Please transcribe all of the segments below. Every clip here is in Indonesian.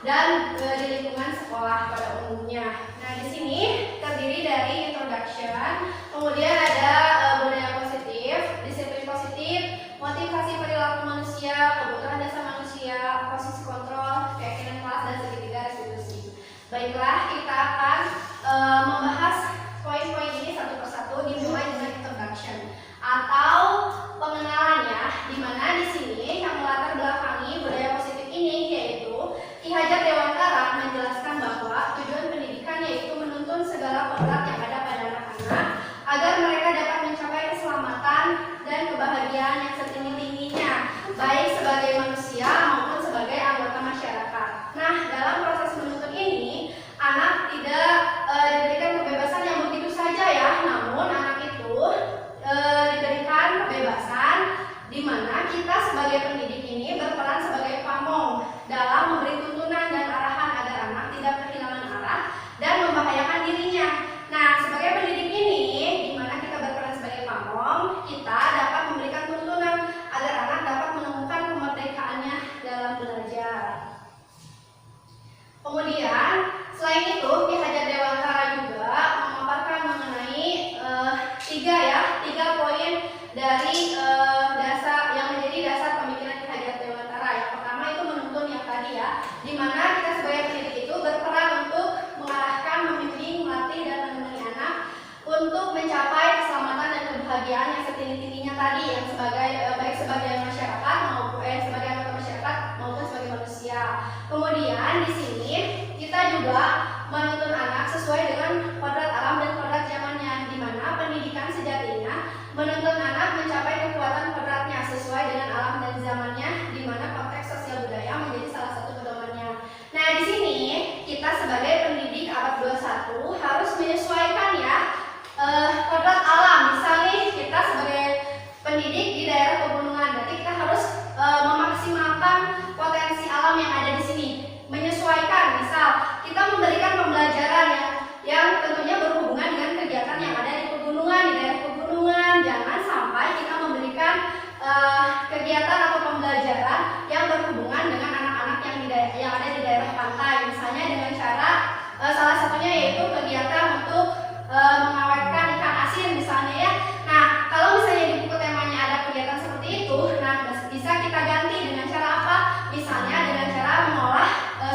dan di lingkungan sekolah pada umumnya. Nah, di sini terdiri dari introduction, kemudian ada budaya positif, disiplin positif, motivasi perilaku manusia, kebutuhan dasar manusia, posisi kontrol, keyakinan kelas, dan segitiga restitusi. Baiklah, kita akan membahas poin-poin ini satu persatu, dimulai dengan introduction atau pengenalannya, di mana di sini yang melatar belakangi budaya positif ini yaitu Ki Hajar Dewantara menjelaskan bahwa tujuan pendidikan yaitu menuntun segala kodrat yang ada pada anak-anak agar mereka dapat mencapai keselamatan dan kebahagiaan yang setinggi-tingginya, baik sebagai manusia maupun sebagai anggota masyarakat. Nah, dalam proses menuntun ini, anak tidak diberikan kebebasan yang begitu saja ya, namun anak itu diberikan kebebasan di mana kita sebagai pendidik ini berperan sebagai pamong dalam memberi tuntunan dan arahan agar anak tidak kehilangan arah dan membahayakan dirinya. Nah, sebagai pendidik ini, di mana kita berperan sebagai pamong, kita dapat memberikan tuntunan agar anak dapat menemukan kemerdekaannya dalam belajar. Kemudian, selain itu, Ki Hajar Dewantara juga memaparkan mengenai tiga poin dari dasar yang menjadi dasar pemikiran Ki Hajar Dewantara. Yang pertama itu menuntun yang tadi ya, di mana kita sebagai pendidik itu berperan untuk mengarahkan, membimbing, melatih dan menemani anak untuk mencapai keselamatan dan kebahagiaan yang setinggi-tingginya tadi, yang sebagai baik sebagai masyarakat maupun sebagai anggota masyarakat maupun sebagai manusia. Kemudian di sini kita juga menuntun anak sesuai dengan kodrat alam dan kodrat zamannya, di mana pendidikan sejatinya menuntun anak mencapai kekuatan kodratnya sesuai dengan alam dan zamannya, di mana konteks sosial budaya menjadi salah satu pedomannya. Nah, di sini kita sebagai pendidik abad 21 harus menyesuaikan ya kodrat alam. Misalnya kita sebagai pendidik di daerah pegunungan, berarti kita harus memaksimalkan potensi alam yang ada di sini. Menyesuaikan, misal kita memberikan pembelajaran yang tentunya berhubungan dengan kegiatan yang ada di pegunungan, di daerah pegunungan. Jangan sampai kita memberikan kegiatan atau pembelajaran yang berhubungan dengan anak-anak yang ada di daerah pantai, misalnya dengan cara salah satunya yaitu kegiatan untuk mengawetkan ikan asin misalnya ya. Nah, kalau misalnya di buku temanya ada kegiatan seperti itu, nah bisa kita ganti dengan cara apa? Misalnya dengan cara mengolah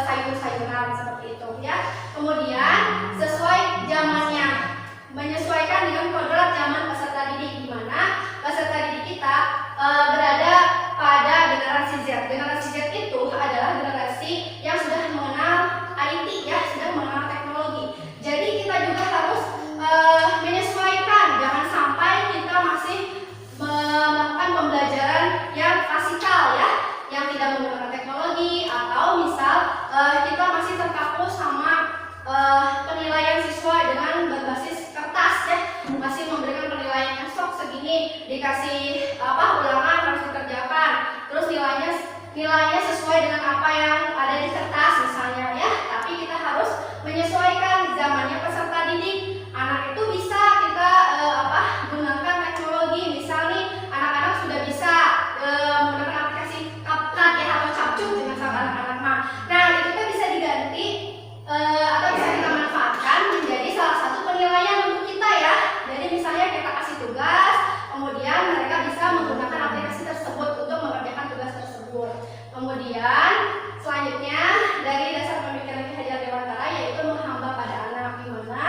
sayur-sayuran seperti itu ya. Kemudian sesuai zamannya, menyesuaikan dengan kodrat zaman peserta didik, di mana peserta didik kita berada pada generasi Z. Generasi Z itu adalah generasi yang sudah mengenal IT ya, sudah mengenal teknologi. Jadi kita juga harus menyesuaikan, jangan sampai kita masih melakukan pembelajaran yang klasikal ya, yang tidak menggunakan teknologi, atau misal kita masih terpaku sama penilaian siswa dengan berbasis kertas ya, masih memberikan penilaian yang sok segini, dikasih ulangan harus dikerjakan, terus nilainya sesuai dengan apa yang ada di kertas misalnya ya. Tapi kita harus menyesuaikan zamannya peserta didik. Anak itu bisa kita gunakan teknologi, misal nih anak-anak sudah bisa menggunakan aplikasi CapCut ya, atau Capcut dengan sama anak-anak mah. Nah, itu kan bisa diganti atau bisa kita manfaatkan menjadi salah satu penilaian untuk kita ya. Jadi misalnya kita kasih tugas, kemudian mereka bisa menggunakan aplikasi tersebut untuk mengerjakan tugas tersebut. Kemudian selanjutnya dari dasar pemikiran Ki Hajar Dewantara yaitu menghamba pada anak, di mana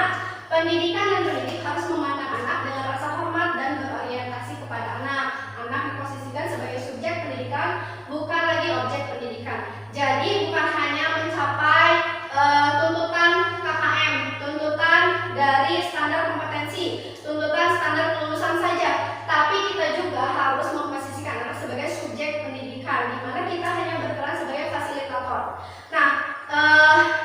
pendidikan dan pendidik harus memandang anak dengan rasa hormat dan berorientasi kepada anak. Anak diposisikan sebagai subjek pendidikan, bukan lagi objek pendidikan. Jadi bukan hanya mencapai tuntutan KKM, tuntutan dari standar kompetensi, tuntutan standar kelulusan saja, tapi kita juga harus memposisikan anak sebagai subjek pendidikan, di mana kita hanya berperan sebagai fasilitator. Nah,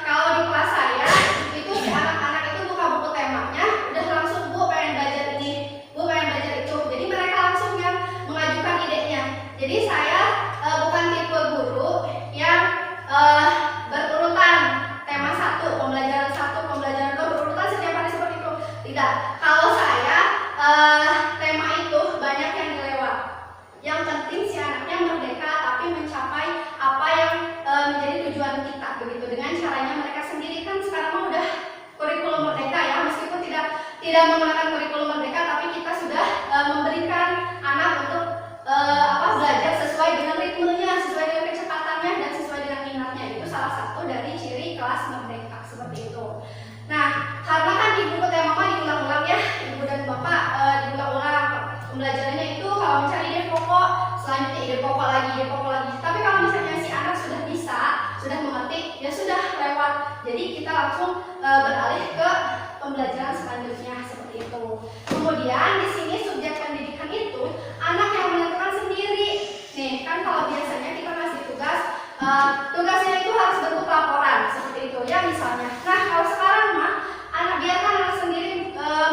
kalau di kelas saya itu si anak-anak itu buka buku temanya, udah langsung Bu pengen belajar ini, Bu pengen belajar itu. Jadi mereka langsung yang mengajukan idenya. Jadi saya bukan tipe guru yang berurutan tema 1, pembelajaran 1, pembelajaran 2 berurutan setiap hari seperti itu. Tidak. Kalau saya tema itu banyak yang dilewat. Yang penting si anaknya merdeka tapi mencapai apa yang menjadi tujuan kita begitu. tidak menggunakan kurikulum merdeka, tapi kita sudah memberikan anak untuk belajar sesuai dengan ritmenya, sesuai dengan kecepatannya, dan sesuai dengan minatnya. Itu salah satu dari ciri kelas merdeka seperti itu. Nah, karena kan di buku tema mama diulang-ulang ya, ibu dan bapak diulang-ulang pembelajarannya itu kalau misalnya ide pokok, selanjutnya ide pokok lagi. Tapi kalau misalnya si anak sudah bisa, sudah mengerti, ya sudah lewat. Jadi kita langsung beralih ke pembelajaran selanjutnya seperti itu. Kemudian di sini subjek pendidikan itu anak yang menentukan sendiri. Nih kan kalau biasanya kita ngasih tugas, tugasnya itu harus bentuk laporan seperti itu ya misalnya. Nah kalau sekarang mah biarkan anak sendiri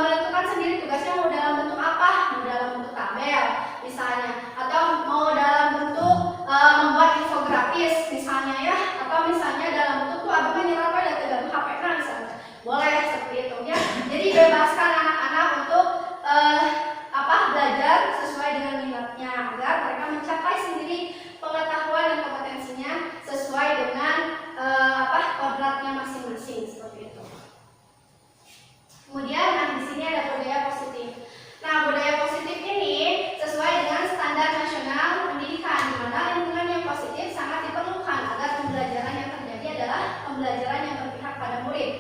menentukan sendiri tugasnya mau dalam bentuk apa, mau dalam bentuk tabel misalnya, atau mau dalam bentuk membuat infografis misalnya ya, atau misalnya dalam bentuk tuh abang menyerap data dalam HP kan misalnya, boleh seperti itu ya. Jadi bebaskan anak-anak untuk belajar sesuai dengan minatnya agar mereka mencapai sendiri pengetahuan dan kompetensinya sesuai dengan kodratnya masing-masing seperti itu. Kemudian di sini ada budaya positif. Nah, budaya positif ini sesuai dengan standar nasional pendidikan, di mana lingkungan yang positif sangat diperlukan agar pembelajaran yang terjadi adalah pembelajaran yang berpihak pada murid,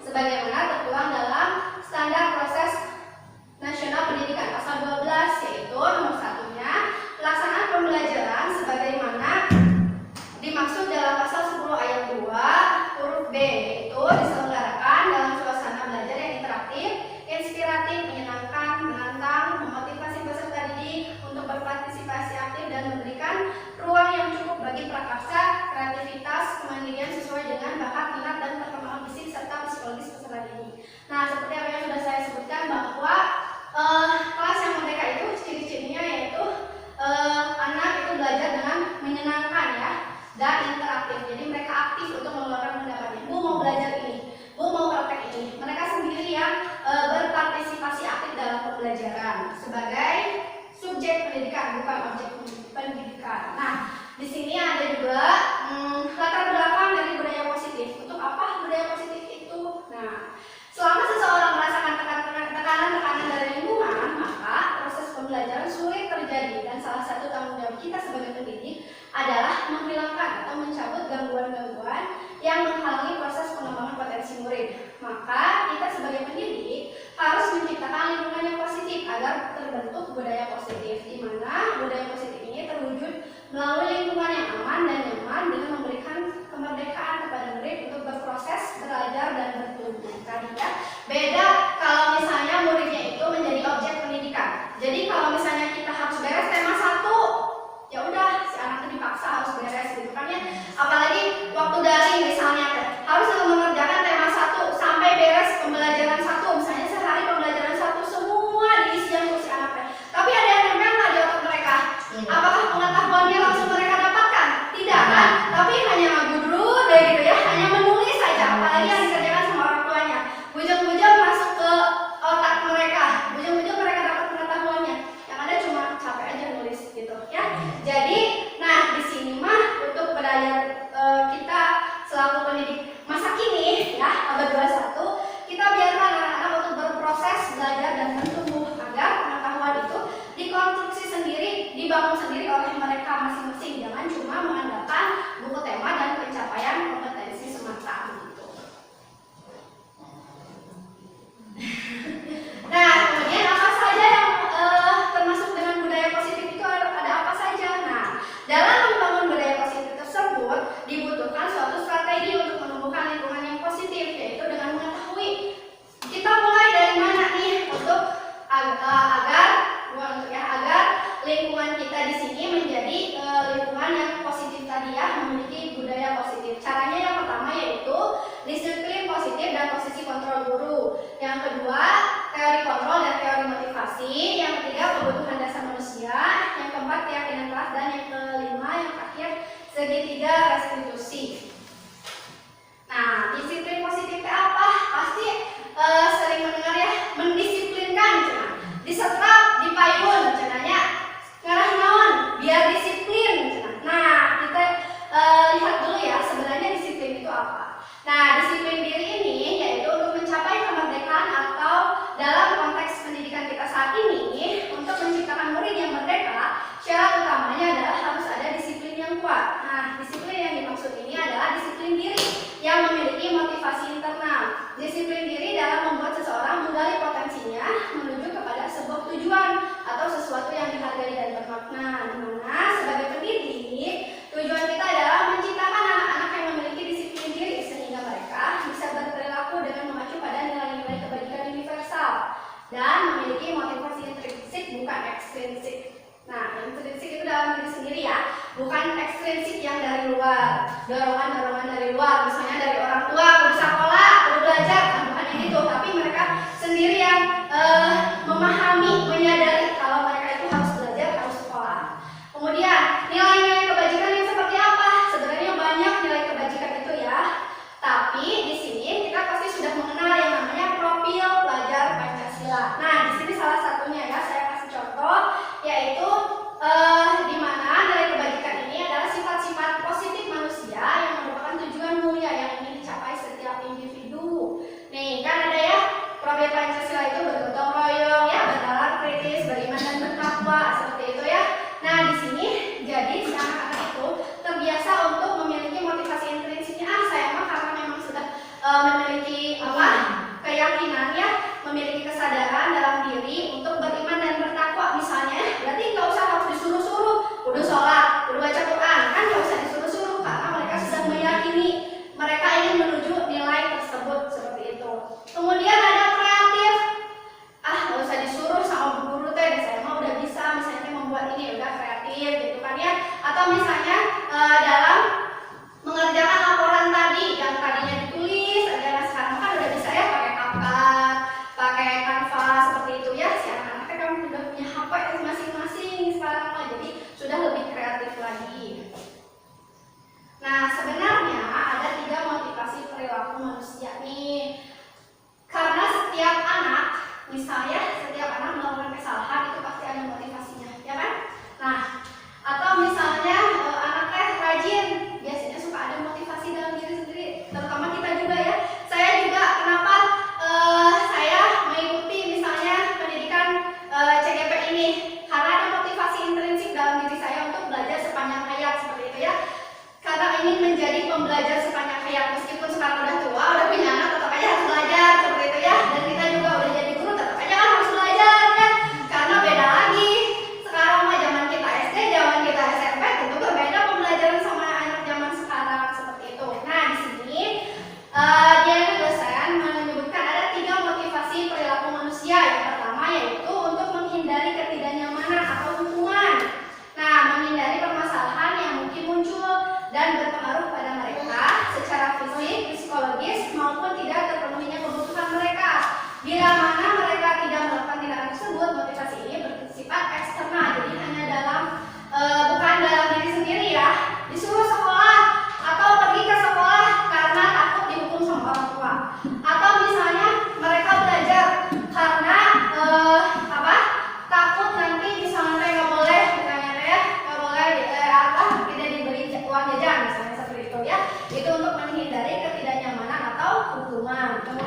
sebagaimana tertuang dalam standar proses nasional pendidikan pasal 12, yaitu nomor satunya pelaksanaan pembelajaran sebagaimana dimaksud dalam pasal 10 ayat 2 huruf B, yaitu diselenggarakan dalam suasana belajar yang interaktif, inspiratif, menyenangkan, menantang, memotivasi peserta didik untuk berpartisipasi aktif dan memberikan ruang yang cukup bagi prakarsa, kreativitas, kemandirian sesuai dengan bakat, minat, dan perkembangan fisik serta psikologis peserta didik. Nah, seperti apa yang sudah saya sebutkan bahwa kelas yang merdeka itu ciri-cirinya yaitu anak itu belajar dengan menyenangkan ya, dan interaktif. Jadi mereka aktif untuk mengeluarkan pendapatnya. Bu mau belajar ini, Bu mau praktek ini. Mereka sendiri yang berpartisipasi aktif dalam pembelajaran sebagai subjek pendidikan, bukan objek pendidikan. Nah, di sini ada juga latar belakang dari budaya positif. Untuk apa budaya positif itu? Nah, selama seseorang merasakan tekanan-tekanan dari lingkungan, maka proses pembelajaran sulit terjadi, dan salah satu tanggung jawab kita sebagai pendidik adalah menghilangkan atau mencabut gangguan-gangguan yang menghalangi proses pengembangan potensi murid. Maka kita sebagai pendidik harus menciptakan lingkungan yang positif agar terbentuk budaya positif, di mana budaya positif ini terwujud melalui lingkungan yang aman dan nyaman dengan memberikan kemerdekaan kepada murid untuk berproses, belajar, dan bertumbuh. Tadi ya, beda kalau misalnya muridnya itu menjadi objek pendidikan. Jadi kalau misalnya kita harus beres tema 1, ya udah si anak itu dipaksa harus beres gitu kan ya. Apalagi waktu daring misalnya harus mengerjakan tema 1 sampai beres pembelajaran 1, misalnya sehari pembelajaran 1 semua diisi yang si anaknya. Tapi ada yang nempel nggak di otak mereka? Apakah pengetahuannya langsung mereka dapatkan? Tidak kan? Tapi hanya ngagudrut deh gitu ya, hanya menulis saja. Apalagi yang dikerjakan sama orang tuanya. Bujang-bujang masuk ke otak mereka, bujang-bujang mereka dapat pengetahuannya. Yang ada cuma capek aja nulis gitu ya. Jadi, nah di sini mah untuk belajar kita selaku pendidik masa kini ya, abad 21, kita biarkan anak-anak untuk berproses belajar dan bertumbuh agar pengetahuan itu dikonstruksi sendiri, dibangun sendiri oleh mereka masing-masing. Jangan cuma mengandalkan buku tema dan pencapaian kompetensi semata gitu. Nah, kemudian apa saja yang termasuk dengan budaya positif itu ada apa saja? Nah, dalam membangun budaya positif tersebut dibutuhkan suatu strategi untuk menumbuhkan lingkungan yang positif, yaitu dengan mengetahui kita mulai dari mana nih untuk agar lingkungan kita di sini menjadi lingkungan yang positif tadi ya, memiliki budaya positif. Caranya yang pertama yaitu disiplin positif dan posisi kontrol guru. Yang kedua, teori kontrol dan teori motivasi. Yang ketiga, kebutuhan dasar manusia. Yang keempat, keyakinan kelas. Dan yang kelima, yang terakhir, segitiga restitusi. Nah, disiplin positif itu apa? Pasti sering mendengar ya, mendisiplinkan. Disetrap, dipayun, cenanya ngarah naon, biar disiplin. Nah, kita lihat dulu ya, sebenarnya disiplin itu apa. Nah, disiplin diri ini yaitu untuk mencapai kemerdekaan atau dalam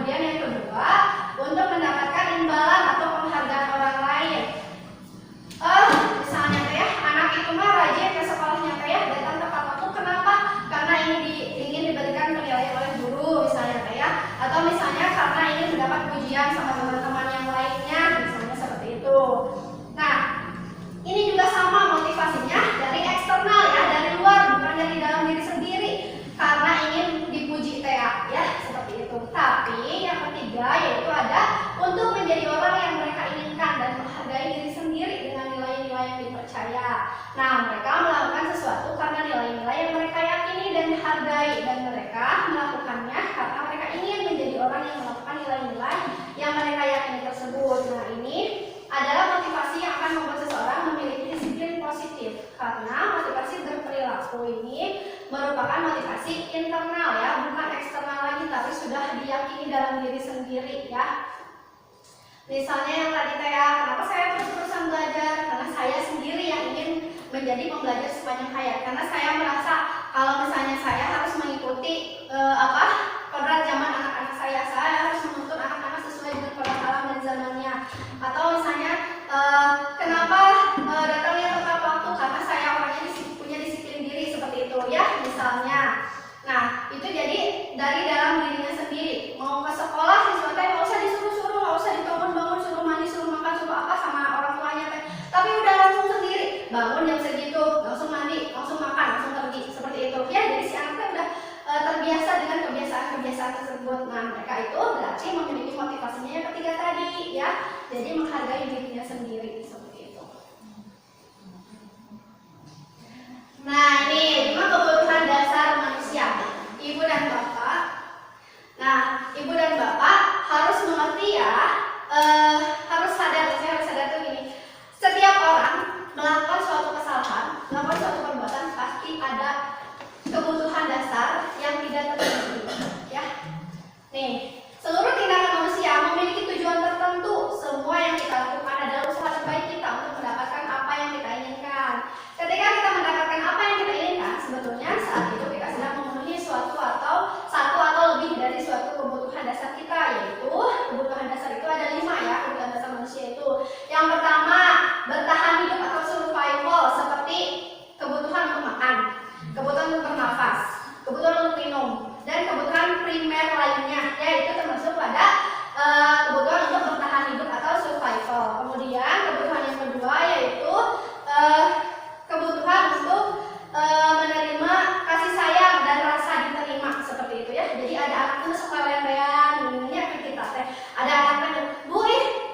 kemudian yang kedua, untuk mendapatkan imbalan atau penghargaan orang lain. Misalnya kayak anak itu mah rajin ke sekolahnya kayak datang tepat waktu. Kenapa? Karena ingin diberikan penilaian oleh guru misalnya kayak, atau misalnya karena ingin mendapat pujian sama teman-teman yang lainnya, misalnya seperti itu. Nah, ini juga sama motivasinya dari eksternal ya, dari luar, bukan dari dalam diri sendiri, karena ingin dipuji ya, seperti itu. Tapi yang ketiga yaitu ada untuk menjadi orang yang mereka inginkan dan menghargai diri sendiri dengan nilai-nilai yang dipercaya. Nah, mereka melakukan sesuatu karena nilai-nilai yang mereka yakini dan hargai, dan mereka melakukannya karena mereka ingin menjadi orang yang melakukan nilai-nilai yang mereka yakini tersebut. Nah, ini adalah motivasi yang akan membuat seseorang memiliki disiplin positif, karena motivasi berperilaku ini merupakan motivasi internal ya, bukan eksternal lagi, tapi sudah diyakini dalam diri sendiri ya. Misalnya yang tadi kenapa saya terus-terusan belajar? Karena saya sendiri yang ingin menjadi pembelajar sepanjang hayat, karena saya merasa kalau misalnya saya harus mengikuti kodrat zaman anak-anak saya harus menuntut anak-anak sesuai dengan kodrat alam dan zamannya. Atau misalnya kenapa datangnya tepat waktu? Karena saya orangnya punya disiplin diri seperti itu ya, misalnya. Nah, itu jadi dari dalam dirinya sendiri. Mau ke sekolah siswa teh nggak usah disuruh-suruh, nggak usah dibangun-bangun, suruh mandi, suruh makan, suruh apa sama orang tuanya teh. Tapi udah langsung sendiri, bangun jam segitu, langsung mandi, langsung makan, langsung pergi, seperti itu. Ya, jadi si anaknya udah terbiasa dengan kebiasaan-kebiasaan tersebut. Nah, mereka itu berarti memiliki motivasinya yang ketiga tadi ya. Jadi menghargai dirinya sendiri seperti itu. Nah, ini 5 kebutuhan dasar manusia. Ibu dan bapak. Nah, ibu dan bapak harus mengerti ya, harus sadar tuh gini. Setiap orang melakukan suatu kesalahan, melakukan suatu perbuatan, pasti ada kebutuhan dasar yang tidak terpenuhi ya. Nih, seluruh tindakan manusia memiliki tujuan tertentu. Semua yang kita lakukan adalah usaha terbaik kita untuk mendapatkan apa yang kita inginkan. Ketika kita mendapatkan apa yang kita inginkan, sebetulnya saat itu kita sedang memenuhi satu atau lebih dari suatu kebutuhan dasar kita, yaitu kebutuhan dasar itu ada 5 ya, kebutuhan dasar manusia itu. Yang pertama, bertahan hidup atau survival, seperti kebutuhan untuk makan, kebutuhan untuk bernafas, kebutuhan untuk minum, dan kebutuhan primer lainnya, yaitu termasuk pada kebutuhan untuk bertahan hidup atau survival. Kemudian kebutuhan yang kedua yaitu kebutuhan untuk menerima kasih sayang dan rasa diterima, seperti itu ya. Jadi ada anak itu suka lerean, minumnya ke kita teh. Ada anak-anak, "Bu,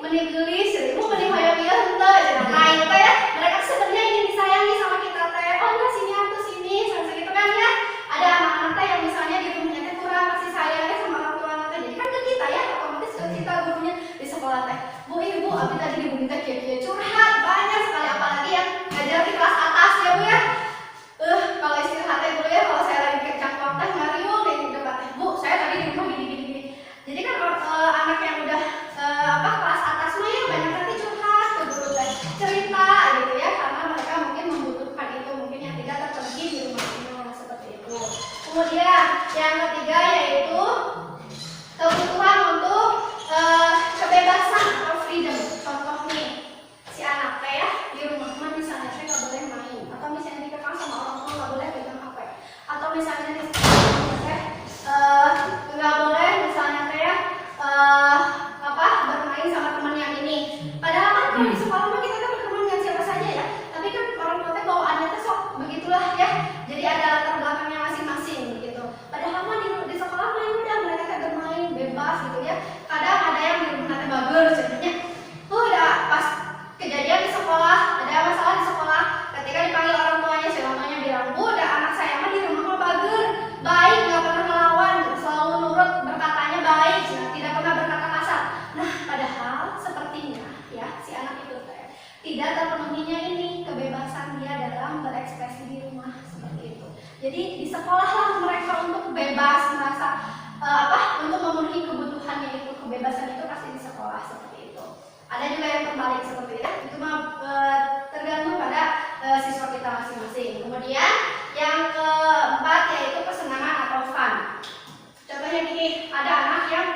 meni geulis, ibu meni hoyong ieu henteu." Nah, itu ya, mereka sebenarnya ingin disayangi sama kita teh. Oh, enggak, sini atuh sini, seperti itu kan ya. Ada anak-anak teh yang misalnya di rumahnya teh kurang kasih sayangnya sama orang tua teh. Jadi kan ke kita ya, otomatis ke kita gurunya di sekolah teh. "Bu, ibu, abi tadi di bumi teh kieu-kieu." Curhat banyak sekali, apalagi yang ngajar di kelas atas ya, Bu ya. Kalau istirahat teh dulu ya, kalau saya lagi kerja teh ngariung di depan teh, "Bu, saya tadi di rumah gini." Jadi kan anak yang udah kelas atas mah ya banyak nanti curhat ke guru teh, cerita gitu ya, karena mereka mungkin membutuhkan itu, mungkin yang tidak terpenuhi di rumahnya, seperti itu. Kemudian yang ketiga yaitu kebutuhan untuk kebebasan atau freedom. Contoh nih, si anak teh ya di rumah mah misalnya teh nggak boleh main, atau misalnya dikekang sama orang tua nggak boleh pegang HP, atau misalnya di sekolah teh nggak boleh misalnya teh bermain sama teman yang ini. Padahal kan kalau di sekolah mah kita kan berteman dengan siapa saja ya, tapi kan orang tua teh bawaannya teh sok begitulah ya. Jadi ada latar belakangnya masing-masing gitu. Padahal mah di sekolah mah udah mereka teh bermain bebas gitu ya. Kadang ada yang di rumah teh bager ceritanya. Udah pas kejadian di sekolah, ada masalah di sekolah, ketika dipanggil orang tuanya, si orang tuanya bilang, "Bu, udah anak saya mah di rumah mah bager, baik, nggak pernah melawan, selalu nurut, berkatanya baik, tidak pernah berkata kasar." Nah, padahal sepertinya ya si anak itu tidak terpenuhinya ini kebebasan dia dalam berekspresi di rumah, seperti itu. Jadi di sekolahlah mereka untuk bebas merasa untuk memenuhi kebutuhannya itu. Kebebasan itu pasti di sekolah, seperti itu. Ada juga yang terbalik seperti itu mah tergantung pada siswa kita masing-masing. Kemudian yang keempat yaitu kesenangan atau fun. Contohnya gini, ada anak yang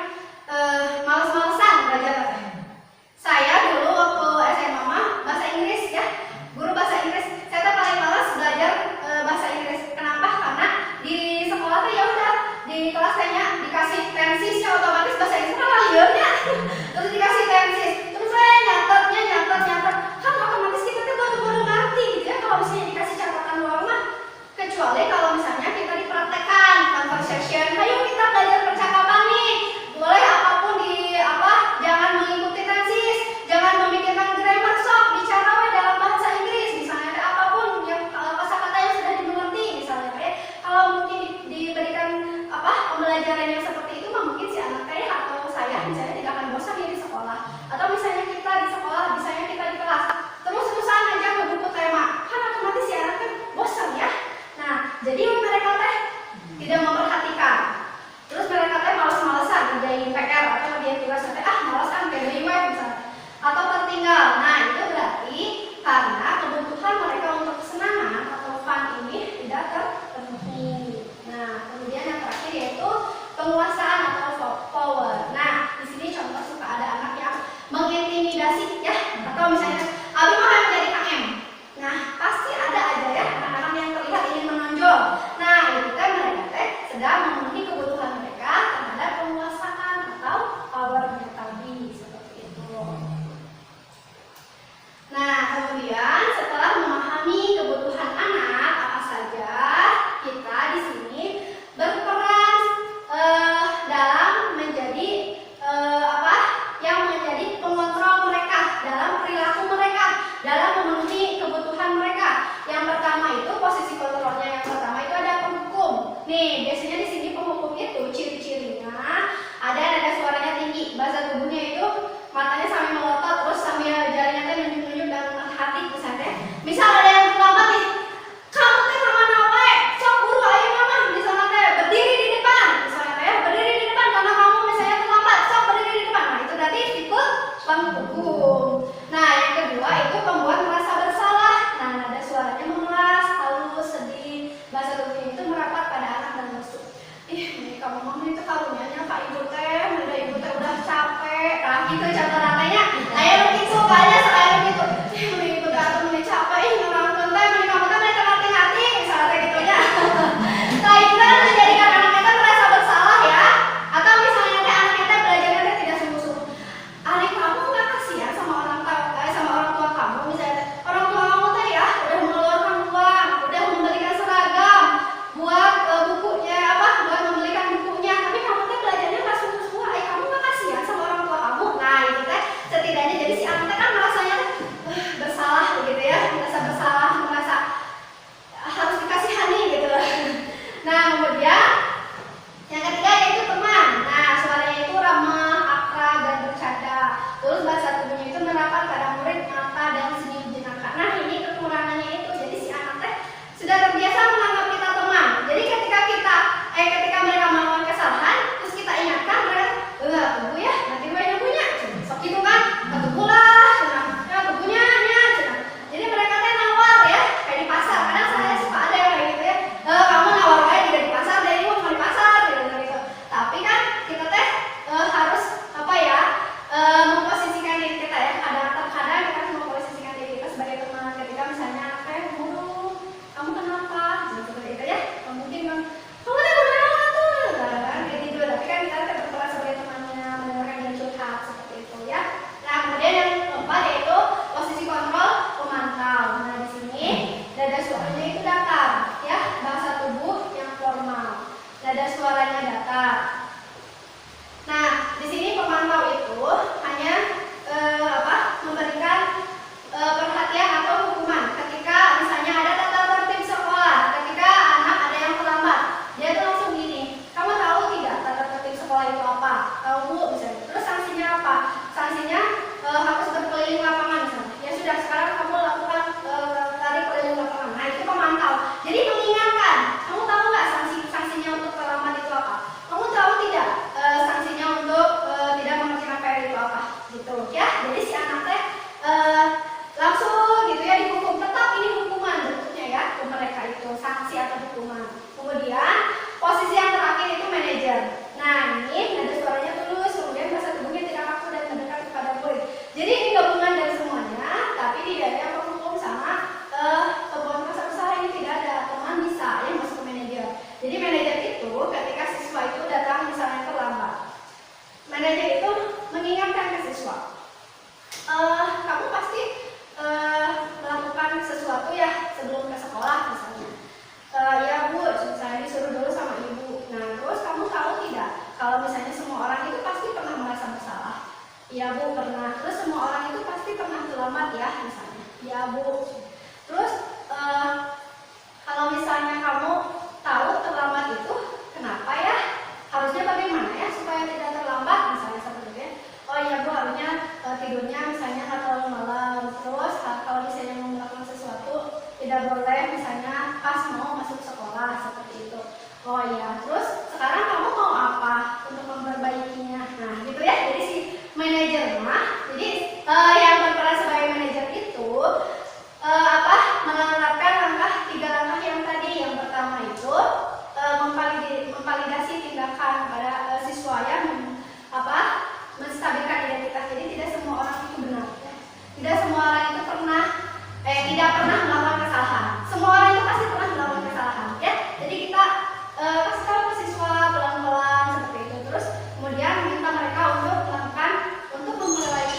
mama itu karunianya kak ibu teh, udah ibu teh udah capek, nah gitu contoh ratanya, ayo gitu aja sekali gitu, ibu teh atau mulai capek, orang tua teh, mulai kamu teh mulai terhati-hati, misalnya kayak gitu ya. Nah itu kan terjadi karena anak kita merasa bersalah ya, atau misalnya teh anak kita belajarnya teh tidak sungguh-sungguh. Adik kamu nggak kasihan sama orang tua kamu, misalnya orang tua kamu teh ya udah mengeluarkan uang, udah membelikan seragam, buat bukunya buat membelikan bukunya, tapi kamu teh belajarnya nggak sungguh-sungguh. Kamu nggak kasihan sama orang tua kamu. Nah itu teh setidaknya jadi si anak teh kan merasanya bersalah begitu ya, merasa bersalah, merasa harus dikasihani gitu loh. Nah kemudian yang ketiga yaitu teman. Nah suaranya itu ramah, akrab dan bercanda. Terus bahasa tubuhnya itu menerapkan pada murid mata dan senyum jenaka. Nah ini kekurangannya itu, jadi si anak teh sudah terbiasa menganggap kita teman. Jadi ketika mereka melakukan kesalahan, terus kita ingatkan mereka, tunggu ya, nanti gue punya, sok gitu kan, tunggu lah, ya tunggunya, jadi mereka teh nawar ya, kayak di pasar. Kadang saya suka ada yang kayak gitu ya, kamu nawar kayak juga di pasar, dari mau di pasar, gitu. Tapi kan kita teh harus memposisikan diri kita ya. Kadang-kadang kita harus memposisikan diri kita sebagai teman. Ketika misalnya burung, kamu kenapa? Seperti itu ya. Mungkin kamu teh kenapa tuh? Kan kayak gitu. Tapi kan kita tetap berperan sebagai temannya, mendengarkan dia curhat seperti itu ya. Nah kemudian yang keempat yaitu posisi kontrol pemantau. Nah di sini nada suaranya itu datar ya, bahasa tubuh yang formal. Nada suaranya datar. Nah, di sini pemantau itu hanya memberikan perhatian atau hukuman ketika misalnya ada tata tertib sekolah, ketika anak ada yang terlambat, dia tuh langsung gini, kamu tahu tidak tata tertib sekolah itu apa? Tahu bu, misalnya. Terus sanksinya apa? Sanksinya harus berkeliling lapangan misalnya. Ya sudah, sekarang kamu lakukan lari keliling lapangan. Nah itu pemantau. Jadi mengingatkan, kamu tahu nggak sanksinya untuk terlambat itu apa? Kamu tahu tidak sanksinya untuk tidak mengerjakan PR itu apa? Gitu ya. Jadi si anak teh langsung gitu ya dihukum. Tetap ini hukuman bentuknya ya ke mereka itu, sanksi atau hukuman. Kemudian posisi yang terakhir itu manajer. Nah ini nada suaranya tulus, kemudian bahasa tubuhnya tidak kaku dan mendekat kepada murid. Jadi ini gabungan dari semuanya, tapi tidak ada yang terhukum sama perbuatan besar ini, tidak ada. Teman bisa yang masuk ke manajer. Jadi manajer itu ketika siswa itu datang misalnya terlambat, manajer itu mengingatkan ke siswa, kamu pasti melakukan sesuatu ya sebelum ke sekolah misalnya. Ya bu, misalnya disuruh dulu sama ibu. Nah terus kamu tahu tidak kalau misalnya semua orang itu pasti pernah merasa bersalah? Iya bu, pernah. Terus semua orang itu pasti pernah terlambat ya misalnya. Iya bu. Terus kalau misalnya kamu tahu terlambat itu kenapa ya? Harusnya bagaimana ya supaya tidak terlambat misalnya seperti itu ya. Oh iya bu, harusnya tidurnya misalnya nggak terlalu malam. Terus kalau misalnya mau melakukan sesuatu tidak boleh misalnya pas mau masuk sekolah seperti itu. Oh iya, terus sekarang kamu mau apa untuk memperbaikinya? Nah gitu ya. Jadi si manajernya, jadi yang berperan sebagai manajer itu menerapkan tiga langkah yang tadi. Yang pertama itu memvalidasi tindakan pada siswa yang menstabilkan identitas. Jadi tidak semua orang itu benar ya. Tidak semua orang itu tidak pernah melakukan kesalahan. Semua orang itu pasti pernah melakukan kesalahan ya. Jadi kita kasih tahu ke siswa pelan-pelan seperti itu. Terus kemudian minta mereka untuk memperbaiki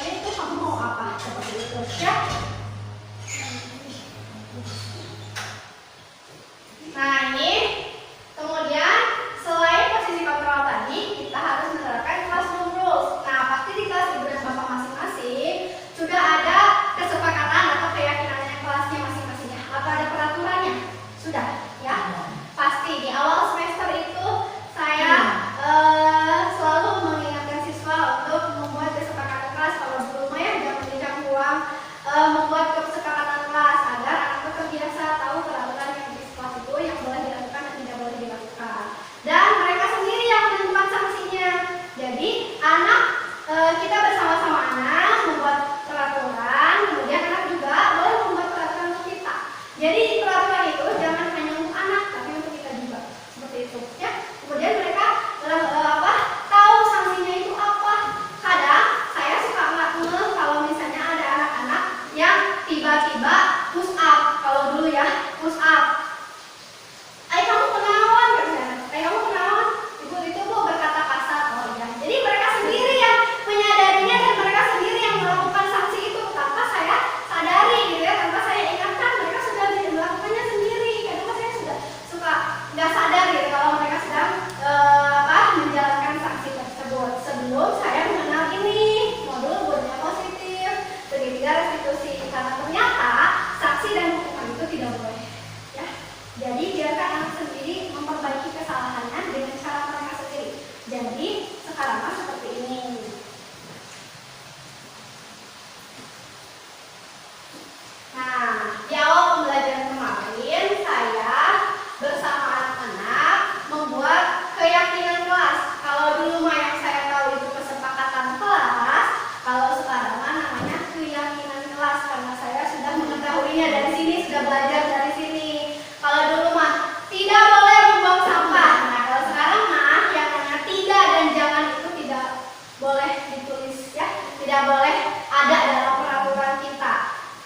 biarkan anak sendiri memperbaiki kesalahannya dengan cara mereka sendiri. Jadi sekarang seperti ini. Nah, di awal pembelajaran kemarin saya bersama anak-anak membuat keyakinan kelas. Kalau dulu mah yang saya tahu itu kesepakatan kelas, kalau sekarang namanya keyakinan kelas karena saya sudah mengetahuinya dari sini, sudah belajar dari sini. Kalau dulu mah tidak boleh membuang sampah. Nah, kalau sekarang mah yang namanya tidak dan jangan itu tidak boleh ditulis ya, tidak boleh ada dalam peraturan kita.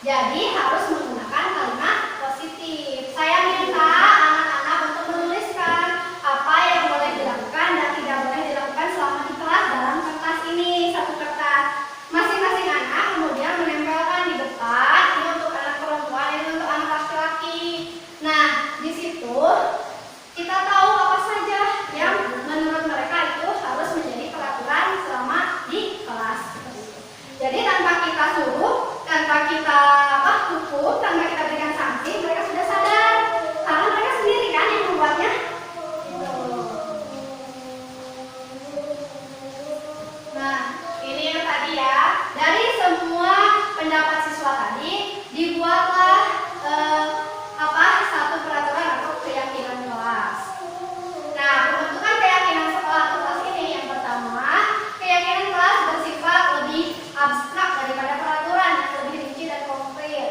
Jadi harus menggunakan kalimat positif. Saya minta anak-anak untuk menuliskan apa yang boleh dilakukan dan tidak boleh dilakukan selama di kelas dalam kertas ini, satu kertas. Masing-masing anak kemudian menempelkan di depan, ini untuk anak perempuan, ini untuk anak laki-laki. Nah, di situ kita tahu apa saja yang menurut mereka itu harus menjadi peraturan selama di kelas. Jadi tanpa kita suruh, tanpa kita hukum, tanpa kita berikan sanksi, mereka sudah sadar karena mereka sendiri kan yang membuatnya. Nah, ini yang tadi ya, dari semua pendapat siswa tadi dibuatlah satu peraturan atau keyakinan kelas. Nah, pembentukan keyakinan sekolah atau kelas ini yang pertama, keyakinan kelas bersifat lebih abstrak daripada peraturan yang lebih rinci dan konkret.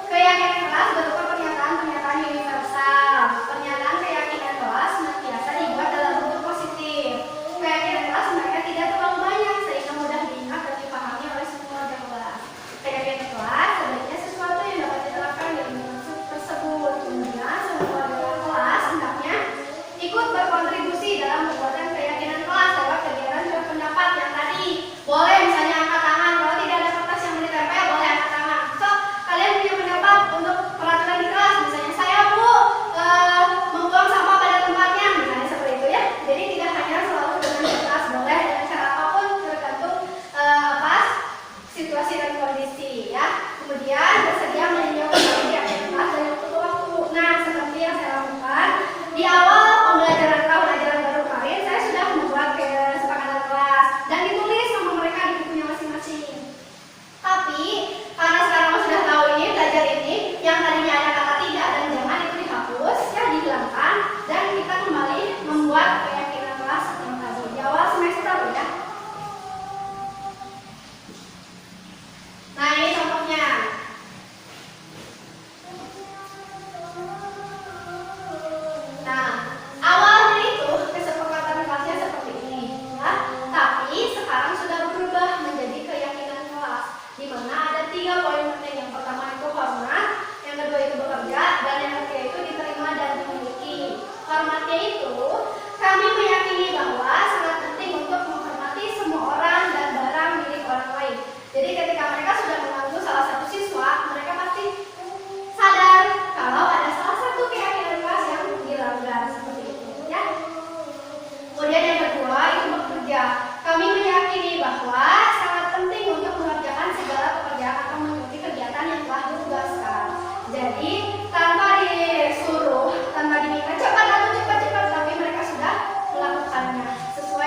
Keyakinan kelas berupa pernyataan-pernyataan universal. Pernyataan keyakinan kelas biasa dibuat dalam bentuk positif. Keyakinan kelas mereka tidak terlalu banyak sehingga mudah diingat dan dipahami oleh semua warga kelas. Keyakinan kelas sebaiknya sesuatu yang dapat diterapkan di lingkungan tersebut. Kemudian semua warga kelas hendaknya ikut berkontribusi dalam pembuatan keyakinan kelas lewat kegiatan berpendapat yang tadi. Boleh misalnya angkat tangan, kalau tidak ada kertas yang ditempel boleh angkat tangan. So, kalian punya pendapat untuk peraturan di kelas, misalnya saya Bu membuang sampah pada tempatnya, misalnya seperti itu ya. Jadi tidak hanya selalu dengan kertas, boleh dengan cara apapun tergantung situasi dan kondisi ya. Kemudian bersedia meninjau kembali keyakinan kelas dari waktu ke waktu. Nah, seperti yang saya lakukan di awal pembelajaran tahun ajaran baru kemarin, saya sudah membuat kesepakatan kelas dan ditulis sama mereka di bukunya masing-masing. Tapi karena sekarang sudah tahu ini, belajar ini, yang tadinya ada kata tidak dan jangan itu dihapus, ya dihilangkan, dan kita kembali membuat keyakinan kelas yang tadi di awal semester ya. Nah, ini contohnya. Nah, awalnya itu kesepakatan kelasnya seperti ini ya. Tapi sekarang sudah berubah menjadi keyakinan kelas, di mana ada 3 poin penting. Yang pertama itu hormat, yang kedua itu bekerja, dan yang ketiga itu diterima dan dimiliki. Hormatnya itu kami meyakini bahwa sangat penting untuk menghormati semua orang dan barang milik orang lain. Jadi ketika mereka sudah mengganggu salah satu siswa, mereka pasti sadar kalau ada salah satu keyakinan kelas yang dilanggar seperti itu ya. Kemudian yang kedua itu bekerja. Kami meyakini bahwa sangat penting untuk mengerjakan segala pekerjaan atau mengikuti kegiatan yang telah ditugaskan. Jadi tanpa disuruh, tanpa diminta cepat, tapi mereka sudah melakukannya sesuai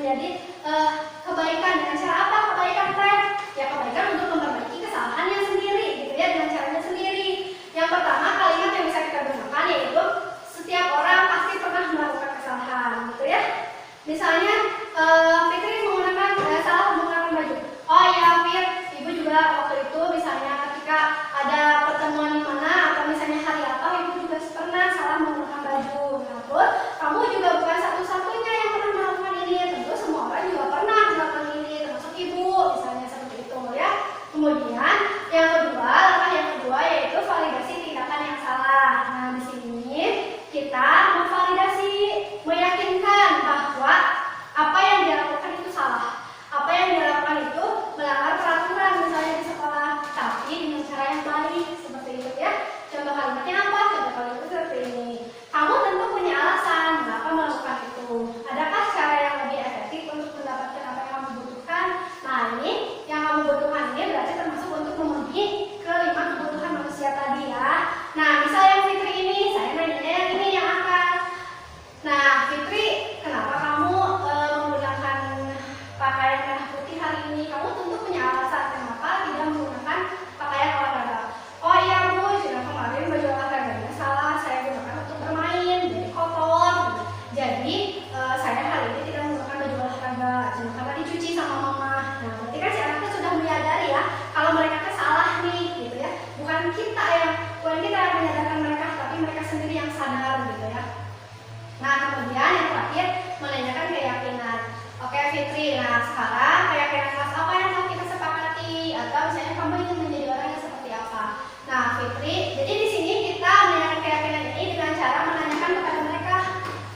menjadi kebaikan. Dengan cara apa kebaikan teh? Ya kebaikan untuk memperbaiki kesalahannya sendiri, gitu ya, dengan caranya sendiri. Yang pertama kalimat yang bisa kita gunakan yaitu setiap orang pasti pernah melakukan kesalahan, gitu ya. Misalnya Fitri salah menggunakan baju. Oh ya Fit, ibu juga waktu itu misalnya ketika ada pertemuan di mana atau misalnya hari apa, ibu juga pernah salah menggunakan baju. Nah, terus kamu juga bukan satu-satunya yang pernah melakukan ini, tentu semua orang juga pernah melakukan ini, termasuk ibu, misalnya seperti itu ya. Kemudian yang kedua, langkah yang kedua yaitu validasi tindakan yang salah. Nah, di sini kita memvalidasi, meyakinkan bahwa apa yang dia lakukan itu salah. Apa yang dia lakukan itu melanggar peraturan misalnya di sekolah, tapi dengan cara yang baik, seperti itu ya. Contoh kalimatnya apa? Contoh kalimatnya seperti ini. Kamu tentu punya alasan mengapa melakukan itu. Adakah cara yang lebih efektif untuk mendapatkan apa yang kamu butuhkan? Nah, ini yang kamu butuhkan ini berarti termasuk untuk memenuhi kelima kebutuhan manusia tadi ya. Nah, misal yang Fitri ini, saya nanya yang ini yang akan. Nah, Fitri, kenapa kamu menggunakan pakaian merah putih hari ini? Kamu tentu punya alasan kenapa tidak menggunakan pakaian olahraga. Oh iya Bu, sudah kemarin baju olahraganya salah, saya gunakan untuk bermain, jadi kotor. Jadi saya hari ini tidak menggunakan baju olahraga, karena dicuci sama mama. Nah, berarti kan si anaknya sudah menyadari ya kalau mereka salah nih, gitu ya. Bukan kita yang menyadarkan mereka, tapi mereka sendiri yang sadar, gitu ya. Nah, kemudian yang terakhir menanyakan keyakinan. Oke Fitri, nah sekarang keyakinan kelas apa yang mau kita sepakati? Atau misalnya kamu ingin menjadi orang yang seperti apa? Nah Fitri, jadi di sini kita menanyakan keyakinan ini dengan cara menanyakan kepada mereka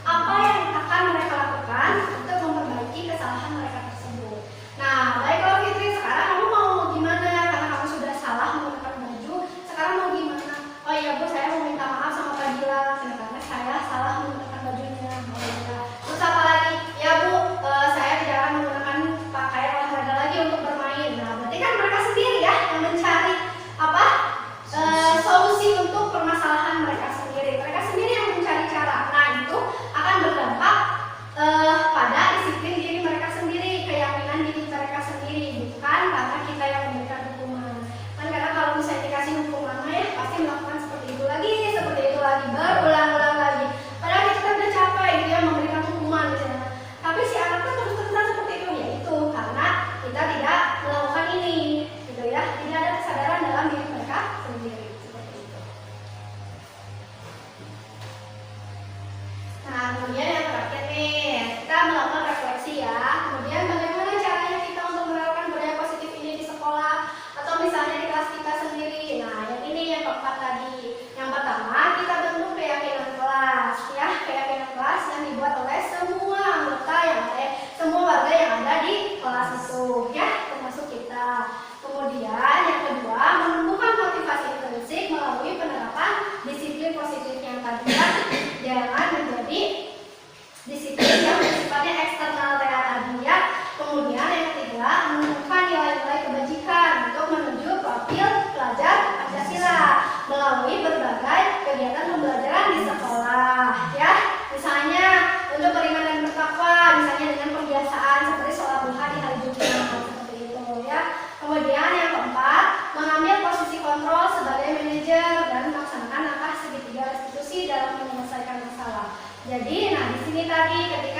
apa yang akan mereka lakukan untuk memperbaiki kesalahan mereka tersebut. Nah, baik kalau Fitri, sekarang kamu mau gimana? Karena kamu sudah salah menggunakan baju, sekarang mau gimana? Oh iya Bu, saya mau minta maaf sama Kak Dila karena saya salah menggunakan bajunya. Oh iya. Terus apa lagi? Ya Bu, saya tidak akan menggunakan pakaian olahraga lagi untuk bermain. Nah, berarti kan mereka sendiri ya yang mencari apa? Solusi untuk permasalahan mereka sendiri. Mereka sendiri yang mencari cara. Nah, itu akan berdampak pada disiplin diri mereka sendiri, keyakinan diri mereka sendiri, bukan karena kita yang memberikan hukuman. Kan karena kalau misalnya dikasih hukuman ya pasti melakukan seperti itu lagi, berulang-ulang lagi. Padahal kita udah capek gitu ya memberikan hukuman misalnya. Tapi si anaknya terus-terusan seperti itu, yaitu karena kita tidak melakukan ini, gitu ya. Tidak ada kesadaran dalam diri mereka sendiri, seperti itu. Nah, kemudian yang terakhir nih, kita melakukan refleksi ya. Kemudian bagaimana caranya kita untuk menerapkan budaya positif ini di sekolah atau misalnya di kelas kita sendiri. Nah, yang ini yang keempat tadi. Yang pertama, kita bentuk keyakinan kelas ya, keyakinan kelas yang dibuat oleh semua anggota semua warga yang ada di kelas itu ya, termasuk kita. Kemudian yang kedua, menumbuhkan motivasi intrinsik melalui penerapan disiplin positif yang tadi ya. Jangan menjadi disiplin yang sifatnya eksternal tadi ya. Kemudian yang ketiga, menumbuhkan nilai-nilai kebajikan untuk menuju profil pelajar Pancasila melalui berbagai kegiatan pembelajaran di sekolah ya. Misalnya untuk beriman dan bertakwa, misalnya dengan pembiasaan seperti sholat duha di hari Jumat, seperti itu ya. Kemudian yang keempat, mengambil posisi kontrol sebagai manajer dan melaksanakan langkah segitiga restitusi dalam menyelesaikan masalah. Jadi, nah di sini tadi ketika